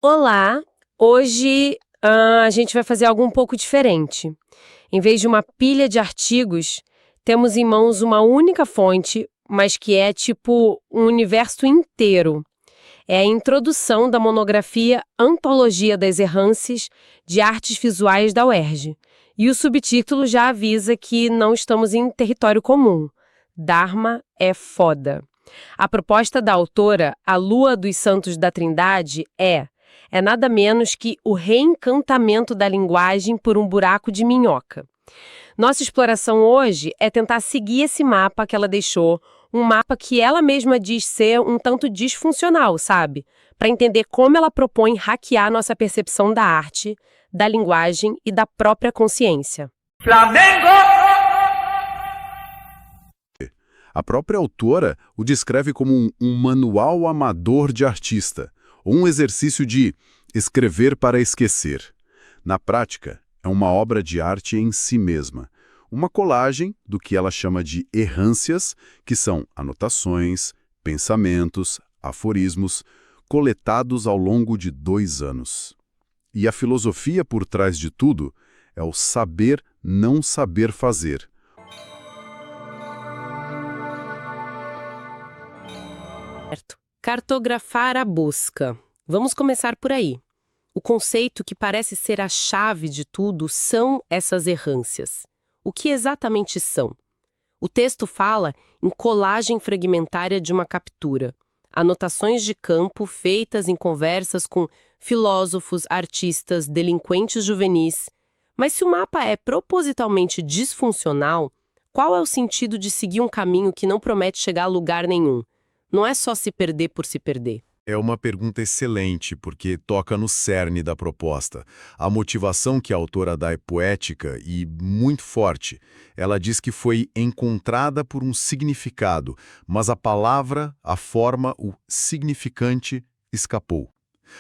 Olá! Hoje a gente vai fazer algo um pouco diferente. Em vez de uma pilha de artigos, temos em mãos uma única fonte, mas que é tipo um universo inteiro. É a introdução da monografia Antologia das Errâncias de Artes Visuais da UERJ. E o subtítulo já avisa que não estamos em território comum. Dharma é foda. A proposta da autora, A Lua dos Santos da Trindade, é nada menos que o reencantamento da linguagem por um buraco de minhoca. Nossa exploração hoje é tentar seguir esse mapa que ela deixou, um mapa que ela mesma diz ser um tanto disfuncional, sabe? Para entender como ela propõe hackear nossa percepção da arte, da linguagem e da própria consciência. Flamengo! A própria autora o descreve como um manual amador de artista, ou um exercício de escrever para esquecer. Na prática, é uma obra de arte em si mesma, uma colagem do que ela chama de errâncias, que são anotações, pensamentos, aforismos, coletados ao longo de 2 anos. E a filosofia por trás de tudo é o saber não saber fazer. Cartografar a busca. Vamos começar por aí. O conceito que parece ser a chave de tudo são essas errâncias. O que exatamente são? O texto fala em colagem fragmentária de uma captura, anotações de campo feitas em conversas com filósofos, artistas, delinquentes juvenis. Mas se o mapa é propositalmente disfuncional, qual é o sentido de seguir um caminho que não promete chegar a lugar nenhum? Não é só se perder por se perder. É uma pergunta excelente, porque toca no cerne da proposta. A motivação que a autora dá é poética e muito forte. Ela diz que foi encontrada por um significado, mas a palavra, a forma, o significante escapou.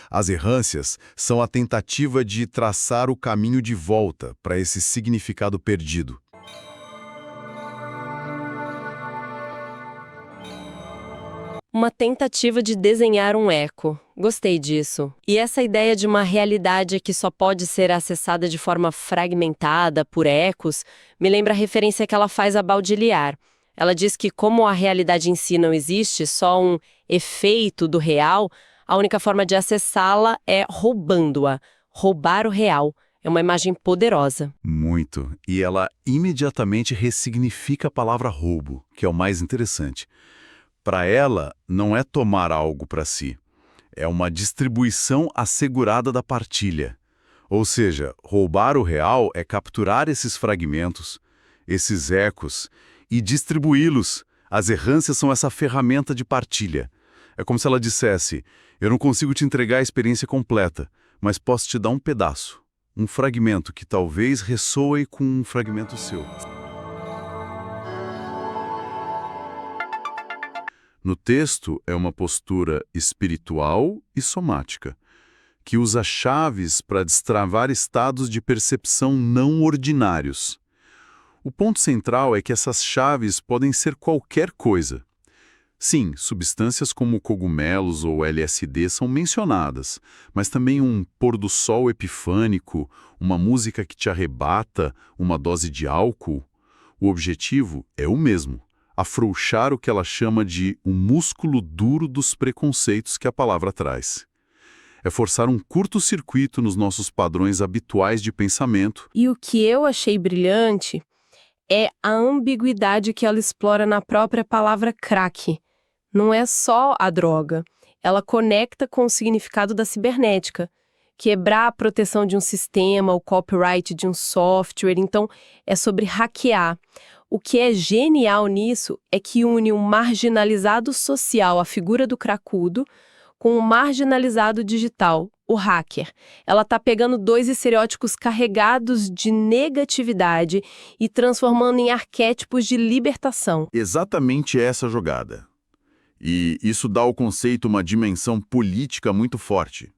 As errâncias são a tentativa de traçar o caminho de volta para esse significado perdido. Uma tentativa de desenhar um eco. Gostei disso. E essa ideia de uma realidade que só pode ser acessada de forma fragmentada, por ecos, me lembra a referência que ela faz a Baudrillard. Ela diz que como a realidade em si não existe, só um efeito do real, a única forma de acessá-la é roubando-a. Roubar o real. É uma imagem poderosa. Muito. E ela imediatamente ressignifica a palavra roubo, que é o mais interessante. Para ela, não é tomar algo para si. É uma distribuição assegurada da partilha. Ou seja, roubar o real é capturar esses fragmentos, esses ecos, e distribuí-los. As errâncias são essa ferramenta de partilha. É como se ela dissesse, eu não consigo te entregar a experiência completa, mas posso te dar um pedaço, um fragmento que talvez ressoe com um fragmento seu. No texto, é uma postura espiritual e somática, que usa chaves para destravar estados de percepção não ordinários. O ponto central é que essas chaves podem ser qualquer coisa. Sim, substâncias como cogumelos ou LSD são mencionadas, mas também um pôr do sol epifânico, uma música que te arrebata, uma dose de álcool. O objetivo é o mesmo. Afrouxar o que ela chama de um músculo duro dos preconceitos que a palavra traz. É forçar um curto-circuito nos nossos padrões habituais de pensamento. E o que eu achei brilhante é a ambiguidade que ela explora na própria palavra crack. Não é só a droga. Ela conecta com o significado da cibernética. Quebrar a proteção de um sistema, o copyright de um software. Então, é sobre hackear. O que é genial nisso é que une um marginalizado social, a figura do cracudo, com um marginalizado digital, o hacker. Ela está pegando 2 estereótipos carregados de negatividade e transformando em arquétipos de libertação. Exatamente essa jogada. E isso dá ao conceito uma dimensão política muito forte.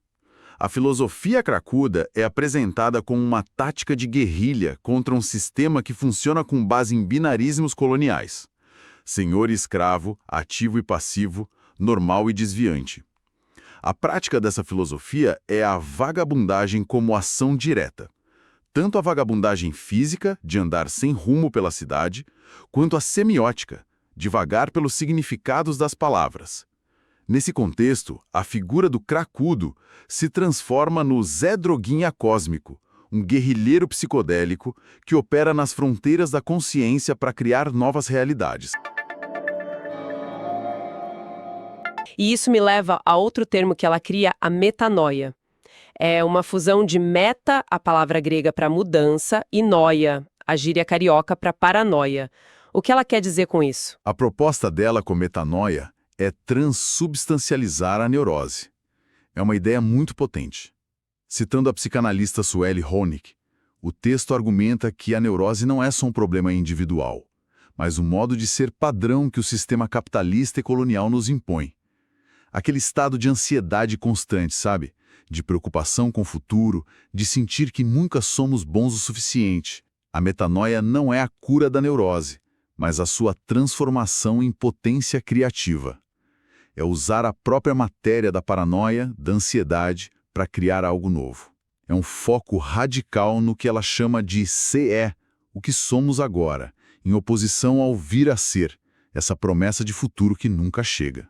A filosofia cracuda é apresentada como uma tática de guerrilha contra um sistema que funciona com base em binarismos coloniais. Senhor e escravo, ativo e passivo, normal e desviante. A prática dessa filosofia é a vagabundagem como ação direta. Tanto a vagabundagem física, de andar sem rumo pela cidade, quanto a semiótica, de vagar pelos significados das palavras. Nesse contexto, a figura do cracudo se transforma no Zé Droguinha cósmico, um guerrilheiro psicodélico que opera nas fronteiras da consciência para criar novas realidades. E isso me leva a outro termo que ela cria, a metanoia. É uma fusão de meta, a palavra grega para mudança, e noia, a gíria carioca para paranoia. O que ela quer dizer com isso? A proposta dela com metanoia é transubstancializar a neurose. É uma ideia muito potente. Citando a psicanalista Sueli Honig, o texto argumenta que a neurose não é só um problema individual, mas um modo de ser padrão que o sistema capitalista e colonial nos impõe. Aquele estado de ansiedade constante, sabe? De preocupação com o futuro, de sentir que nunca somos bons o suficiente. A metanoia não é a cura da neurose, mas a sua transformação em potência criativa. É usar a própria matéria da paranoia, da ansiedade, para criar algo novo. É um foco radical no que ela chama de ser, o que somos agora, em oposição ao vir a ser, essa promessa de futuro que nunca chega.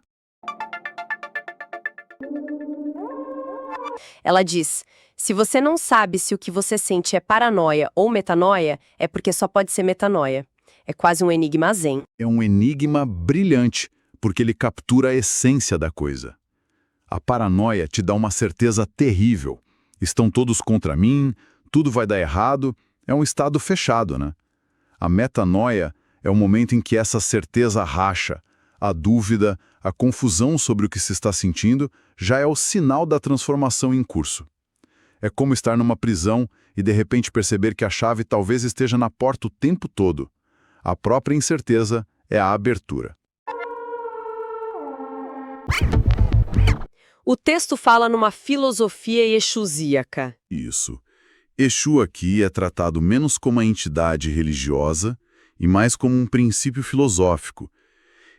Ela diz, se você não sabe se o que você sente é paranoia ou metanoia, é porque só pode ser metanoia. É quase um enigma zen. É um enigma brilhante, porque ele captura a essência da coisa. A paranoia te dá uma certeza terrível. Estão todos contra mim, tudo vai dar errado. É um estado fechado, né? A metanoia é o momento em que essa certeza racha. A dúvida, a confusão sobre o que se está sentindo, já é o sinal da transformação em curso. É como estar numa prisão e de repente perceber que a chave talvez esteja na porta o tempo todo. A própria incerteza é a abertura. O texto fala numa filosofia exusíaca. Isso. Exu aqui é tratado menos como uma entidade religiosa e mais como um princípio filosófico.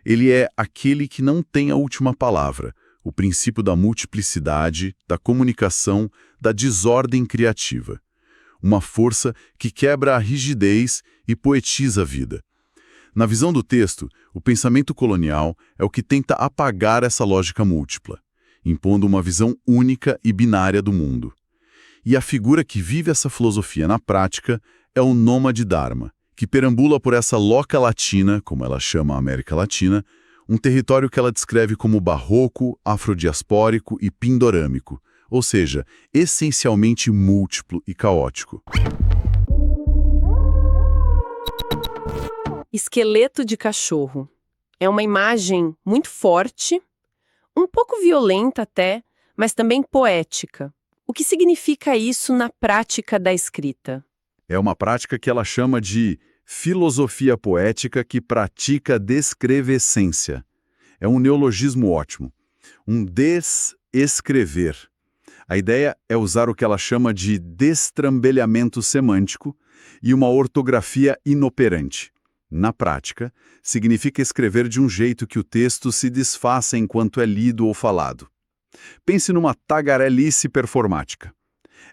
Ele é aquele que não tem a última palavra, o princípio da multiplicidade, da comunicação, da desordem criativa. Uma força que quebra a rigidez e poetiza a vida. Na visão do texto, o pensamento colonial é o que tenta apagar essa lógica múltipla, impondo uma visão única e binária do mundo. E a figura que vive essa filosofia na prática é o nômade Dharma, que perambula por essa loca latina, como ela chama a América Latina, um território que ela descreve como barroco, afrodiaspórico e pindorâmico, ou seja, essencialmente múltiplo e caótico. Esqueleto de cachorro. É uma imagem muito forte, um pouco violenta até, mas também poética. O que significa isso na prática da escrita? É uma prática que ela chama de filosofia poética que pratica descrevescência. É um neologismo ótimo. Um desescrever. A ideia é usar o que ela chama de destrambelhamento semântico e uma ortografia inoperante. Na prática, significa escrever de um jeito que o texto se desfaça enquanto é lido ou falado. Pense numa tagarelice performática.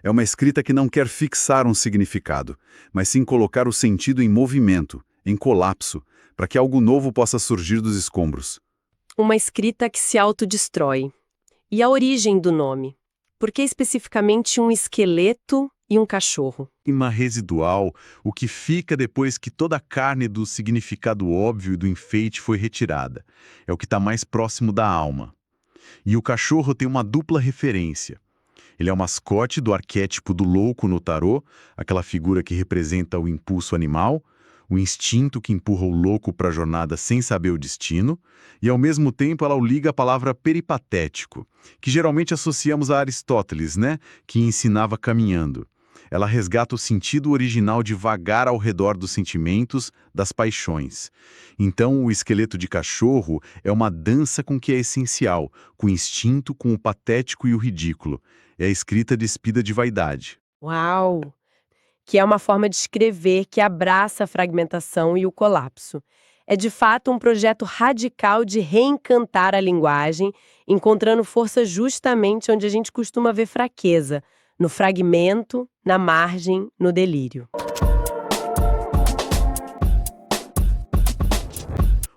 É uma escrita que não quer fixar um significado, mas sim colocar o sentido em movimento, em colapso, para que algo novo possa surgir dos escombros. Uma escrita que se autodestrói. E a origem do nome? Por que especificamente um esqueleto e um cachorro? Clima residual, o que fica depois que toda a carne do significado óbvio e do enfeite foi retirada. É o que está mais próximo da alma. E o cachorro tem uma dupla referência. Ele é o mascote do arquétipo do louco no tarô, aquela figura que representa o impulso animal, o instinto que empurra o louco para a jornada sem saber o destino, e ao mesmo tempo ela o liga à palavra peripatético, que geralmente associamos a Aristóteles, né, que ensinava caminhando. Ela resgata o sentido original de vagar ao redor dos sentimentos, das paixões. Então, o esqueleto de cachorro é uma dança com o que é essencial, com o instinto, com o patético e o ridículo. É a escrita despida de vaidade. Uau! Que é uma forma de escrever que abraça a fragmentação e o colapso. É de fato um projeto radical de reencantar a linguagem encontrando força justamente onde a gente costuma ver fraqueza, no fragmento, na margem, no delírio.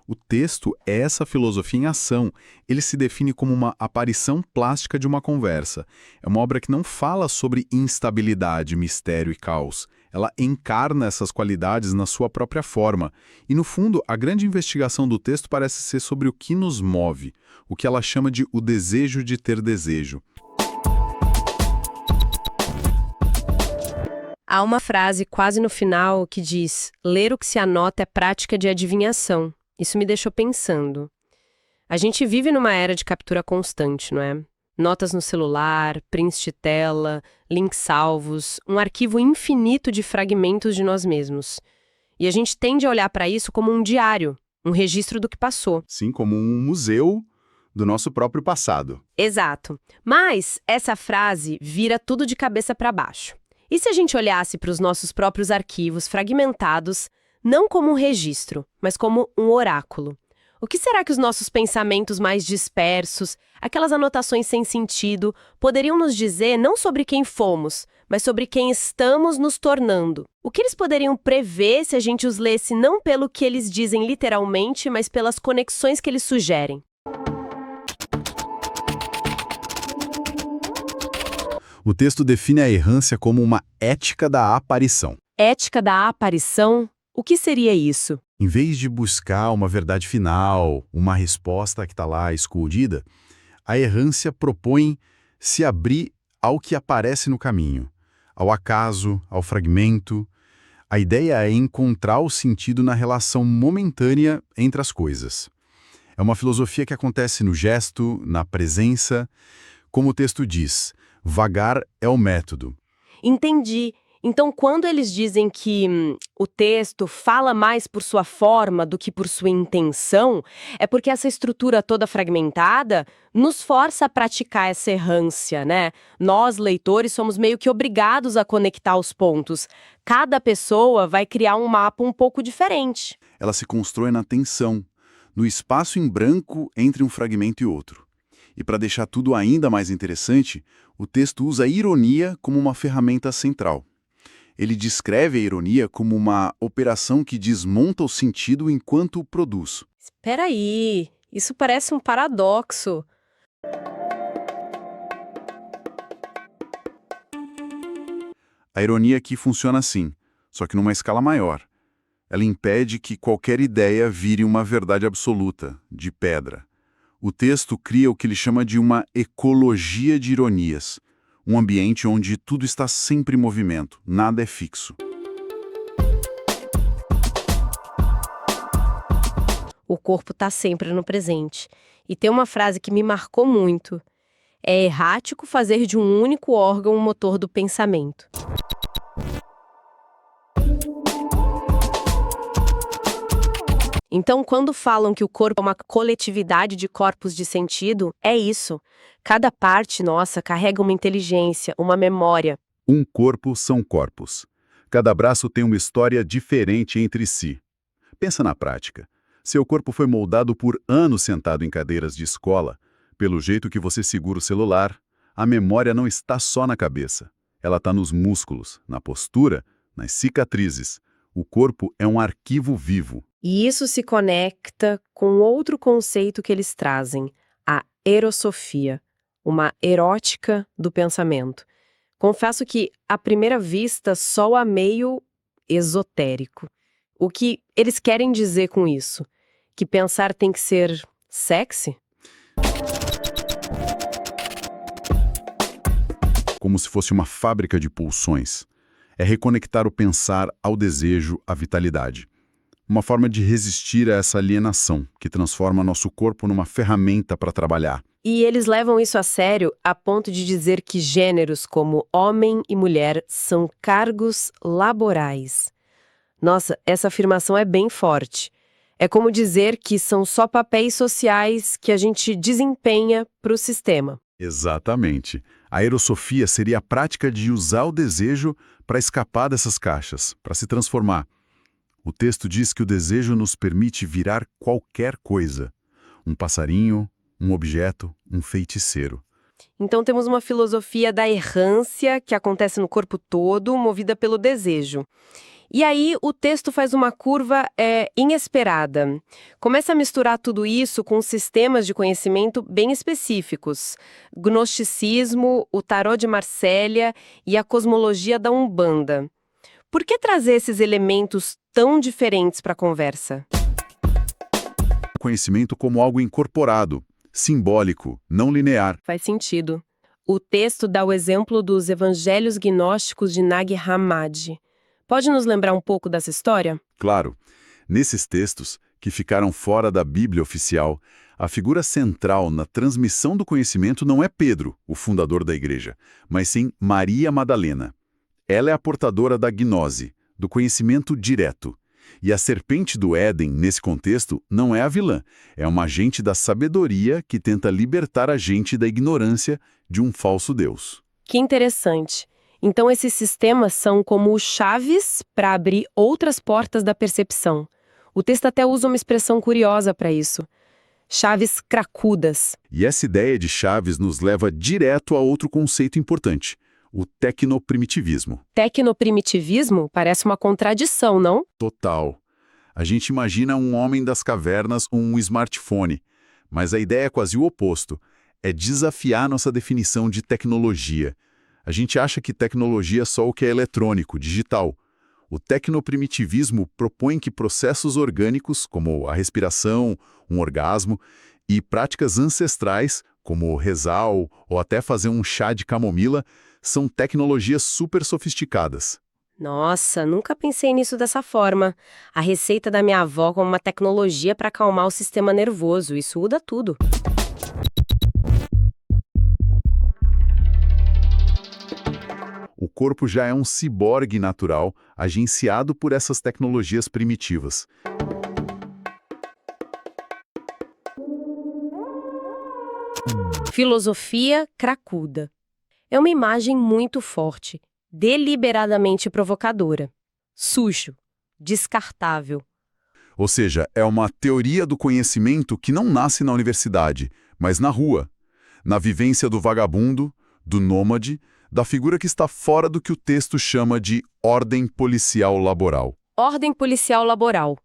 O texto é essa filosofia em ação. Ele se define como uma aparição plástica de uma conversa. É uma obra que não fala sobre instabilidade, mistério e caos. Ela encarna essas qualidades na sua própria forma. E, no fundo, a grande investigação do texto parece ser sobre o que nos move, o que ela chama de o desejo de ter desejo. Há uma frase quase no final que diz: ler o que se anota é prática de adivinhação. Isso me deixou pensando. A gente vive numa era de captura constante, não é? Notas no celular, prints de tela, links salvos, um arquivo infinito de fragmentos de nós mesmos. E a gente tende a olhar para isso como um diário, um registro do que passou. Sim, como um museu do nosso próprio passado. Exato. Mas essa frase vira tudo de cabeça para baixo. E se a gente olhasse para os nossos próprios arquivos fragmentados, não como um registro, mas como um oráculo? O que será que os nossos pensamentos mais dispersos, aquelas anotações sem sentido, poderiam nos dizer não sobre quem fomos, mas sobre quem estamos nos tornando? O que eles poderiam prever se a gente os lesse não pelo que eles dizem literalmente, mas pelas conexões que eles sugerem? O texto define a errância como uma ética da aparição. Ética da aparição? O que seria isso? Em vez de buscar uma verdade final, uma resposta que está lá escondida, a errância propõe se abrir ao que aparece no caminho, ao acaso, ao fragmento. A ideia é encontrar o sentido na relação momentânea entre as coisas. É uma filosofia que acontece no gesto, na presença. Como o texto diz, vagar é o método. Entendi. Então, quando eles dizem que o texto fala mais por sua forma do que por sua intenção, é porque essa estrutura toda fragmentada nos força a praticar essa errância, né? Nós, leitores, somos meio que obrigados a conectar os pontos. Cada pessoa vai criar um mapa um pouco diferente. Ela se constrói na tensão, no espaço em branco entre um fragmento e outro. E para deixar tudo ainda mais interessante, o texto usa a ironia como uma ferramenta central. Ele descreve a ironia como uma operação que desmonta o sentido enquanto o produz. Espera aí, isso parece um paradoxo. A ironia aqui funciona assim, só que numa escala maior. Ela impede que qualquer ideia vire uma verdade absoluta, de pedra. O texto cria o que ele chama de uma ecologia de ironias, um ambiente onde tudo está sempre em movimento, nada é fixo. O corpo está sempre no presente. E tem uma frase que me marcou muito. É errático fazer de um único órgão o motor do pensamento. Então, quando falam que o corpo é uma coletividade de corpos de sentido, é isso. Cada parte nossa carrega uma inteligência, uma memória. Um corpo são corpos. Cada braço tem uma história diferente entre si. Pensa na prática. Seu corpo foi moldado por anos sentado em cadeiras de escola. Pelo jeito que você segura o celular, a memória não está só na cabeça. Ela está nos músculos, na postura, nas cicatrizes. O corpo é um arquivo vivo. E isso se conecta com outro conceito que eles trazem, a erosofia, uma erótica do pensamento. Confesso que, à primeira vista, soa meio esotérico. O que eles querem dizer com isso? Que pensar tem que ser sexy? Como se fosse uma fábrica de pulsões. É reconectar o pensar ao desejo, à vitalidade. Uma forma de resistir a essa alienação, que transforma nosso corpo numa ferramenta para trabalhar. E eles levam isso a sério a ponto de dizer que gêneros como homem e mulher são cargos laborais. Nossa, essa afirmação é bem forte. É como dizer que são só papéis sociais que a gente desempenha para o sistema. Exatamente. A erosofia seria a prática de usar o desejo para escapar dessas caixas, para se transformar. O texto diz que o desejo nos permite virar qualquer coisa. Um passarinho, um objeto, um feiticeiro. Então temos uma filosofia da errância que acontece no corpo todo, movida pelo desejo. E aí o texto faz uma curva inesperada. Começa a misturar tudo isso com sistemas de conhecimento bem específicos. Gnosticismo, o tarô de Marsella e a cosmologia da Umbanda. Por que trazer esses elementos tão diferentes para a conversa? Conhecimento como algo incorporado, simbólico, não linear. Faz sentido. O texto dá o exemplo dos evangelhos gnósticos de Nag Hammadi. Pode nos lembrar um pouco dessa história? Claro, nesses textos, que ficaram fora da Bíblia oficial, a figura central na transmissão do conhecimento não é Pedro, o fundador da igreja, mas sim Maria Madalena. Ela é a portadora da gnose, do conhecimento direto. E a serpente do Éden, nesse contexto, não é a vilã, é uma agente da sabedoria que tenta libertar a gente da ignorância de um falso Deus. Que interessante. Então esses sistemas são como chaves para abrir outras portas da percepção. O texto até usa uma expressão curiosa para isso. Chaves cracudas. E essa ideia de chaves nos leva direto a outro conceito importante, o tecnoprimitivismo. Tecnoprimitivismo parece uma contradição, não? Total. A gente imagina um homem das cavernas ou um smartphone, mas a ideia é quase o oposto. É desafiar nossa definição de tecnologia. A gente acha que tecnologia é só o que é eletrônico, digital. O tecnoprimitivismo propõe que processos orgânicos, como a respiração, um orgasmo, e práticas ancestrais, como rezar ou até fazer um chá de camomila, são tecnologias super sofisticadas. Nossa, nunca pensei nisso dessa forma. A receita da minha avó como uma tecnologia para acalmar o sistema nervoso, isso muda tudo. O corpo já é um ciborgue natural, agenciado por essas tecnologias primitivas. Filosofia cracuda. É uma imagem muito forte, deliberadamente provocadora. Sujo, descartável. Ou seja, é uma teoria do conhecimento que não nasce na universidade, mas na rua, na vivência do vagabundo, do nômade, da figura que está fora do que o texto chama de ordem policial laboral. Ordem policial laboral.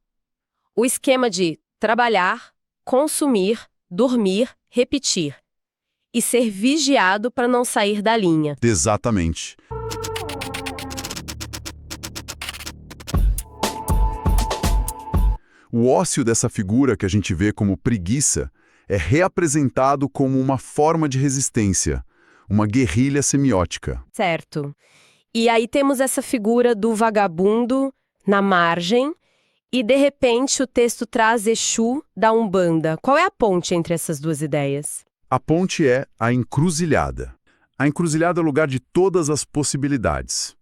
O esquema de trabalhar, consumir, dormir, repetir. E ser vigiado para não sair da linha. Exatamente. O ócio dessa figura que a gente vê como preguiça é reapresentado como uma forma de resistência, uma guerrilha semiótica. Certo. E aí temos essa figura do vagabundo na margem e, de repente, o texto traz Exu da Umbanda. Qual é a ponte entre essas duas ideias? A ponte é a encruzilhada. A encruzilhada é o lugar de todas as possibilidades.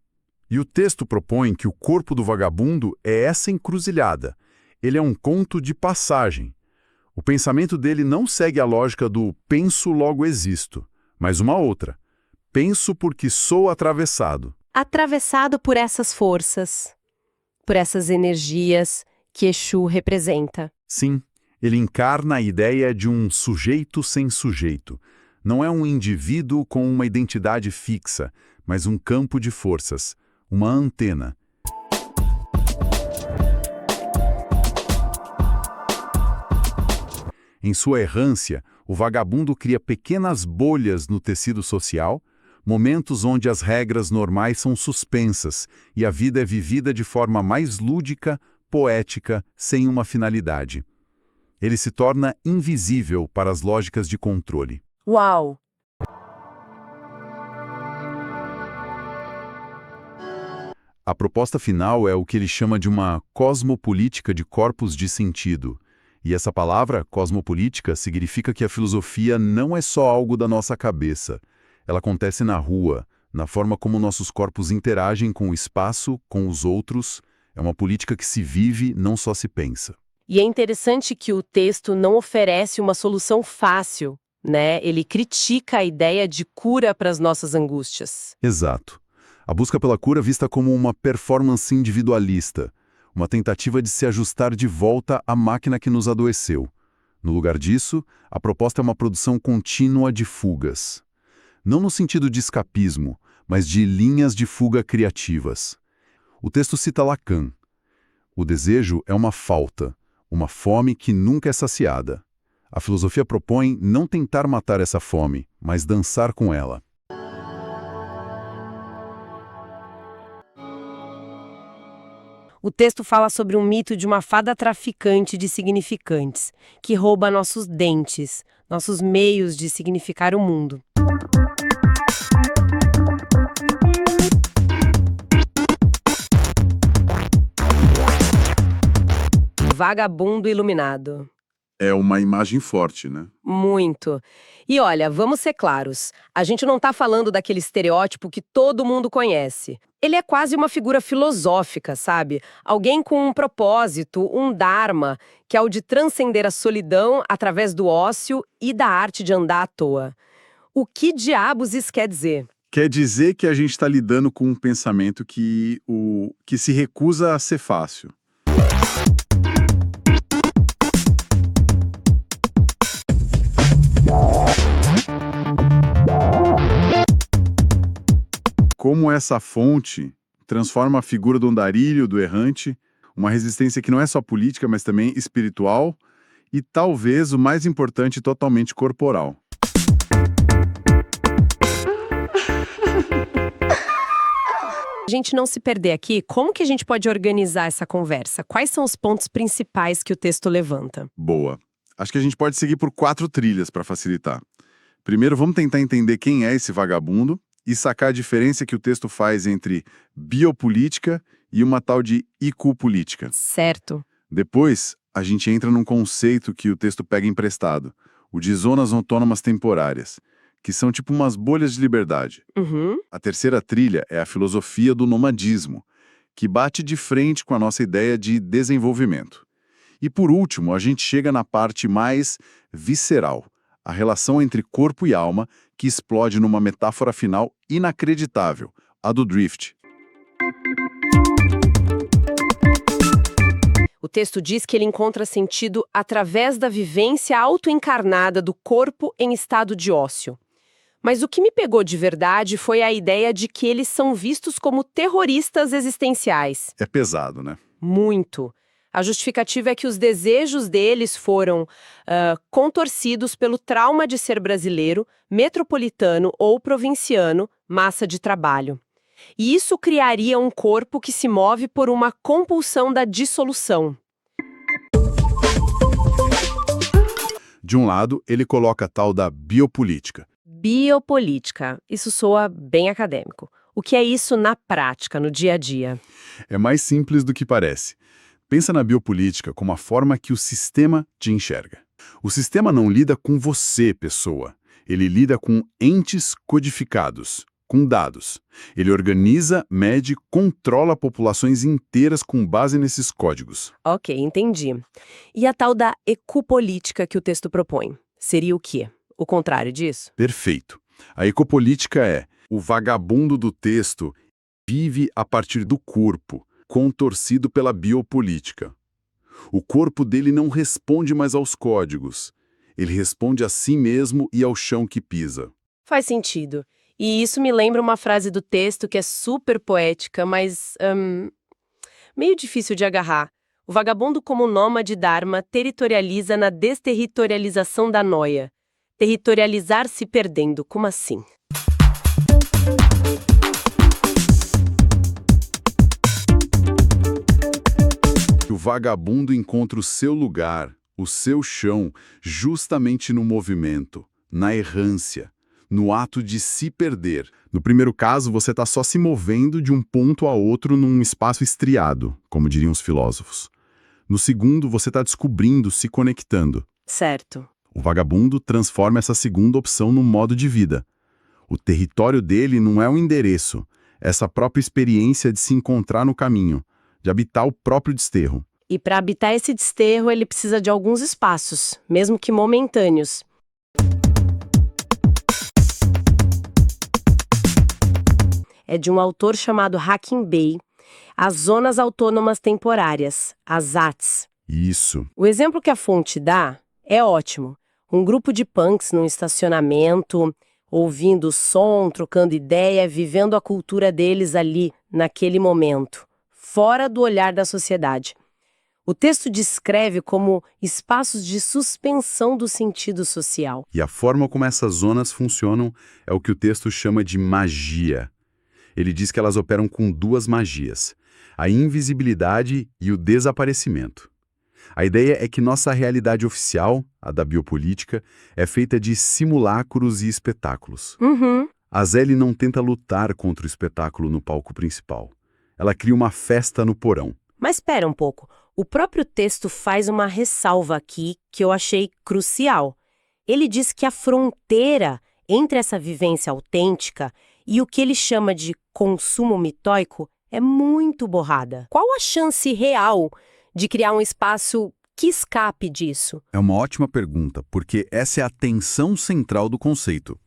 E o texto propõe que o corpo do vagabundo é essa encruzilhada. Ele é um conto de passagem. O pensamento dele não segue a lógica do penso logo existo, mas uma outra. Penso porque sou atravessado. Atravessado por essas forças, por essas energias que Exu representa. Sim, ele encarna a ideia de um sujeito sem sujeito. Não é um indivíduo com uma identidade fixa, mas um campo de forças, uma antena. Em sua errância, o vagabundo cria pequenas bolhas no tecido social, momentos onde as regras normais são suspensas e a vida é vivida de forma mais lúdica, poética, sem uma finalidade. Ele se torna invisível para as lógicas de controle. Uau! A proposta final é o que ele chama de uma cosmopolítica de corpos de sentido. E essa palavra, cosmopolítica, significa que a filosofia não é só algo da nossa cabeça. Ela acontece na rua, na forma como nossos corpos interagem com o espaço, com os outros. É uma política que se vive, não só se pensa. E é interessante que o texto não oferece uma solução fácil, né? Ele critica a ideia de cura para as nossas angústias. Exato. A busca pela cura vista como uma performance individualista, uma tentativa de se ajustar de volta à máquina que nos adoeceu. No lugar disso, a proposta é uma produção contínua de fugas. Não no sentido de escapismo, mas de linhas de fuga criativas. O texto cita Lacan. O desejo é uma falta, uma fome que nunca é saciada. A filosofia propõe não tentar matar essa fome, mas dançar com ela. O texto fala sobre um mito de uma fada traficante de significantes, que rouba nossos dentes, nossos meios de significar o mundo. Vagabundo iluminado. É uma imagem forte, né? Muito. E olha, vamos ser claros, a gente não está falando daquele estereótipo que todo mundo conhece. Ele é quase uma figura filosófica, sabe? Alguém com um propósito, um dharma, que é o de transcender a solidão através do ócio e da arte de andar à toa. O que diabos isso quer dizer? Quer dizer que a gente está lidando com um pensamento que se recusa a ser fácil. Como essa fonte transforma a figura do andarilho, do errante, uma resistência que não é só política, mas também espiritual e, talvez, o mais importante, totalmente corporal. A gente não se perder aqui, como que a gente pode organizar essa conversa? Quais são os pontos principais que o texto levanta? Boa. Acho que a gente pode seguir por 4 trilhas para facilitar. Primeiro, vamos tentar entender quem é esse vagabundo e sacar a diferença que o texto faz entre biopolítica e uma tal de icupolítica. Certo. Depois, a gente entra num conceito que o texto pega emprestado, o de zonas autônomas temporárias, que são tipo umas bolhas de liberdade. Uhum. A terceira trilha é a filosofia do nomadismo, que bate de frente com a nossa ideia de desenvolvimento. E por último, a gente chega na parte mais visceral, a relação entre corpo e alma, que explode numa metáfora final inacreditável, a do drift. O texto diz que ele encontra sentido através da vivência autoencarnada do corpo em estado de ócio. Mas o que me pegou de verdade foi a ideia de que eles são vistos como terroristas existenciais. É pesado, né? Muito. A justificativa é que os desejos deles foram contorcidos pelo trauma de ser brasileiro, metropolitano ou provinciano, massa de trabalho. E isso criaria um corpo que se move por uma compulsão da dissolução. De um lado, ele coloca a tal da biopolítica. Biopolítica. Isso soa bem acadêmico. O que é isso na prática, no dia a dia? É mais simples do que parece. Pensa na biopolítica como a forma que o sistema te enxerga. O sistema não lida com você, pessoa. Ele lida com entes codificados, com dados. Ele organiza, mede, controla populações inteiras com base nesses códigos. Ok, entendi. E a tal da ecopolítica que o texto propõe? Seria o quê? O contrário disso? Perfeito. A ecopolítica é: o vagabundo do texto vive a partir do corpo, contorcido pela biopolítica. O corpo dele não responde mais aos códigos. Ele responde a si mesmo e ao chão que pisa. Faz sentido. E isso me lembra uma frase do texto que é super poética, mas meio difícil de agarrar. O vagabundo como nômade dharma territorializa na desterritorialização da noia. Territorializar se perdendo, como assim? O vagabundo encontra o seu lugar, o seu chão, justamente no movimento, na errância, no ato de se perder. No primeiro caso, você está só se movendo de um ponto a outro num espaço estriado, como diriam os filósofos. No segundo, você está descobrindo, se conectando. Certo. O vagabundo transforma essa segunda opção num modo de vida. O território dele não é um endereço, é essa própria experiência de se encontrar no caminho, de habitar o próprio desterro. E para habitar esse desterro, ele precisa de alguns espaços, mesmo que momentâneos. É de um autor chamado Hakim Bey, As Zonas Autônomas Temporárias, as ZATs. Isso. O exemplo que a fonte dá É ótimo. Um grupo de punks num estacionamento, ouvindo o som, trocando ideia, vivendo a cultura deles ali, naquele momento, fora do olhar da sociedade. O texto descreve como espaços de suspensão do sentido social. E a forma como essas zonas funcionam é o que o texto chama de magia. Ele diz que elas operam com duas magias: a invisibilidade e o desaparecimento. A ideia é que nossa realidade oficial, a da biopolítica, é feita de simulacros e espetáculos. Uhum. A Zélie não tenta lutar contra o espetáculo no palco principal. Ela cria uma festa no porão. Mas espera um pouco. O próprio texto faz uma ressalva aqui que eu achei crucial. Ele diz que a fronteira entre essa vivência autêntica e o que ele chama de consumo mitóico é muito borrada. Qual a chance real de criar um espaço que escape disso? É uma ótima pergunta, porque essa é a tensão central do conceito.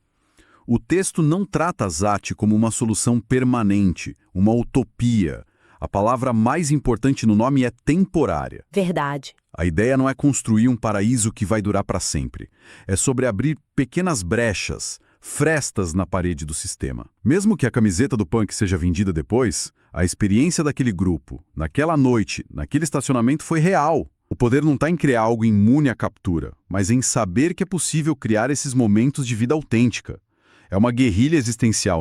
O texto não trata a ZAT como uma solução permanente, uma utopia. A palavra mais importante no nome é temporária. Verdade. A ideia não é construir um paraíso que vai durar para sempre. É sobre abrir pequenas brechas, frestas na parede do sistema. Mesmo que a camiseta do punk seja vendida depois, a experiência daquele grupo, naquela noite, naquele estacionamento foi real. O poder não está em criar algo imune à captura, mas em saber que é possível criar esses momentos de vida autêntica. É uma guerrilha existencial.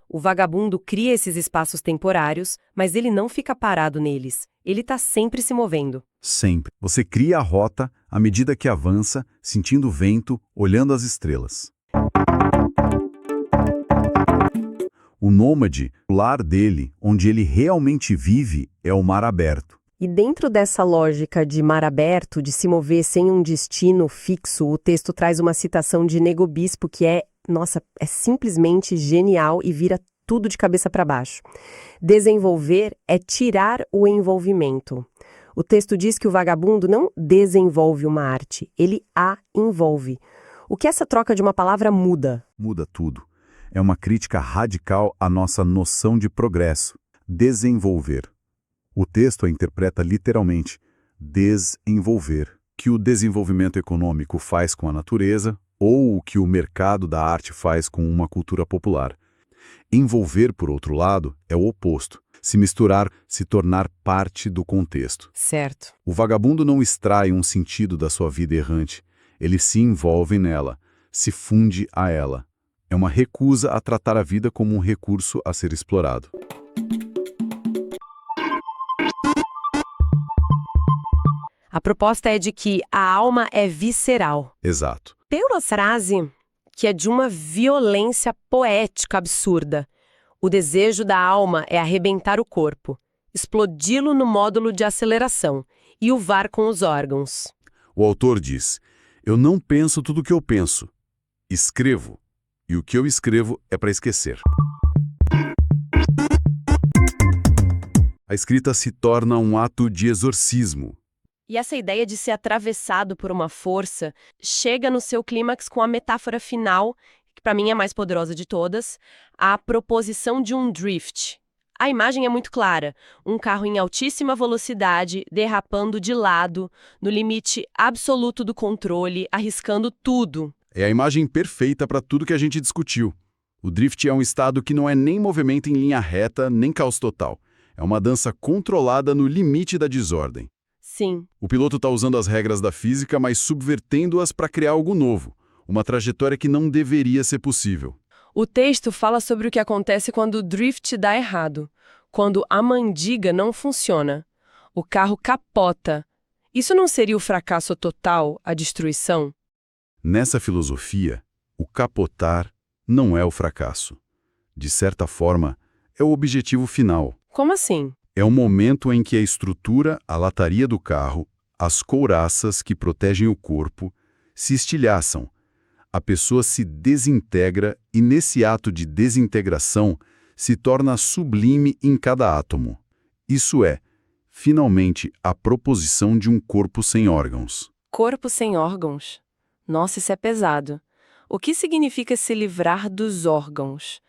O vagabundo cria esses espaços temporários, mas ele não fica parado neles. Ele está sempre se movendo. Sempre. Você cria a rota à medida que avança, sentindo o vento, olhando as estrelas. O nômade, o lar dele, onde ele realmente vive, é o mar aberto. E dentro dessa lógica de mar aberto, de se mover sem um destino fixo, o texto traz uma citação de Nego Bispo que é simplesmente genial e vira tudo de cabeça para baixo. Desenvolver é tirar o envolvimento. O texto diz que o vagabundo não desenvolve uma arte, ele a envolve. O que essa troca de uma palavra muda? Muda tudo. É uma crítica radical à nossa noção de progresso. Desenvolver. O texto a interpreta literalmente desenvolver, que o desenvolvimento econômico faz com a natureza ou o que o mercado da arte faz com uma cultura popular. Envolver, por outro lado, é o oposto. Se misturar, se tornar parte do contexto. Certo. O vagabundo não extrai um sentido da sua vida errante. Ele se envolve nela, se funde a ela. É uma recusa a tratar a vida como um recurso a ser explorado. A proposta é de que a alma é visceral. Exato. Tem uma frase que é de uma violência poética absurda. O desejo da alma é arrebentar o corpo, explodi-lo no módulo de aceleração e uvar com os órgãos. O autor diz: eu não penso tudo o que eu penso. Escrevo. E o que eu escrevo é para esquecer. A escrita se torna um ato de exorcismo. E essa ideia de ser atravessado por uma força chega no seu clímax com a metáfora final, que para mim é a mais poderosa de todas, a proposição de um drift. A imagem é muito clara, um carro em altíssima velocidade, derrapando de lado, no limite absoluto do controle, arriscando tudo. É a imagem perfeita para tudo que a gente discutiu. O drift é um estado que não é nem movimento em linha reta, nem caos total. É uma dança controlada no limite da desordem. Sim. O piloto está usando as regras da física, mas subvertendo-as para criar algo novo. Uma trajetória que não deveria ser possível. O texto fala sobre o que acontece quando o drift dá errado, quando a mandiga não funciona. O carro capota. Isso não seria o fracasso total, a destruição? Nessa filosofia, o capotar não é o fracasso. De certa forma, é o objetivo final. Como assim? É o momento em que a estrutura, a lataria do carro, as couraças que protegem o corpo, se estilhaçam. A pessoa se desintegra e, nesse ato de desintegração, se torna sublime em cada átomo. Isso é, finalmente, a proposição de um corpo sem órgãos. Corpo sem órgãos? Nossa, isso é pesado. O que significa se livrar dos órgãos?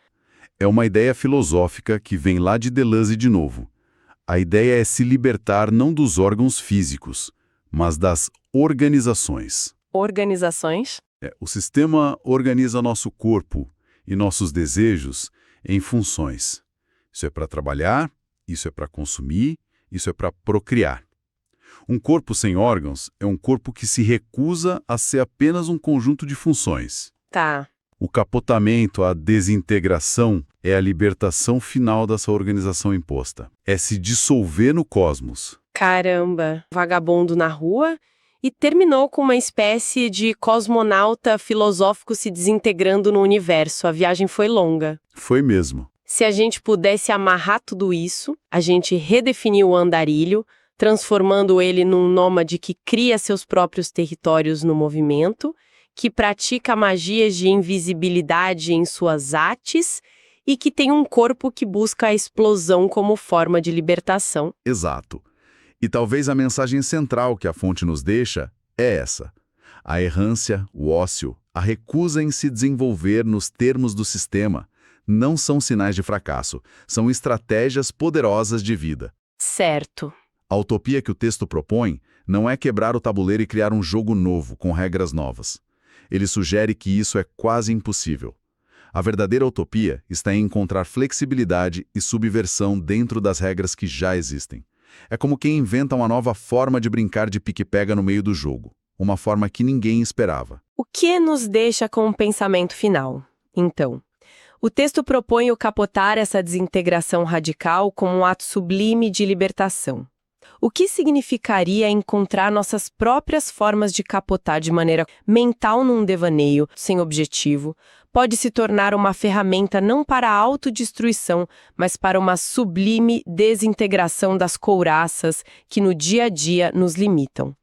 É uma ideia filosófica que vem lá de Deleuze de novo. A ideia é se libertar não dos órgãos físicos, mas das organizações. Organizações? O sistema organiza nosso corpo e nossos desejos em funções. Isso é para trabalhar, isso é para consumir, isso é para procriar. Um corpo sem órgãos é um corpo que se recusa a ser apenas um conjunto de funções. Tá. O capotamento, a desintegração, é a libertação final dessa organização imposta. É se dissolver no cosmos. Caramba, vagabundo na rua e terminou com uma espécie de cosmonauta filosófico se desintegrando no universo. A viagem foi longa. Foi mesmo. Se a gente pudesse amarrar tudo isso, a gente redefiniu o andarilho, transformando ele num nômade que cria seus próprios territórios no movimento, que pratica magias de invisibilidade em suas artes e que tem um corpo que busca a explosão como forma de libertação. Exato. E talvez a mensagem central que a fonte nos deixa é essa. A errância, o ócio, a recusa em se desenvolver nos termos do sistema não são sinais de fracasso, são estratégias poderosas de vida. Certo. A utopia que o texto propõe não é quebrar o tabuleiro e criar um jogo novo, com regras novas. Ele sugere que isso é quase impossível. A verdadeira utopia está em encontrar flexibilidade e subversão dentro das regras que já existem. É como quem inventa uma nova forma de brincar de pique-pega no meio do jogo, uma forma que ninguém esperava. O que nos deixa com um pensamento final? Então, o texto propõe o capotar essa desintegração radical como um ato sublime de libertação. O que significaria encontrar nossas próprias formas de capotar de maneira mental num devaneio, sem objetivo, pode se tornar uma ferramenta não para a autodestruição, mas para uma sublime desintegração das couraças que no dia a dia nos limitam.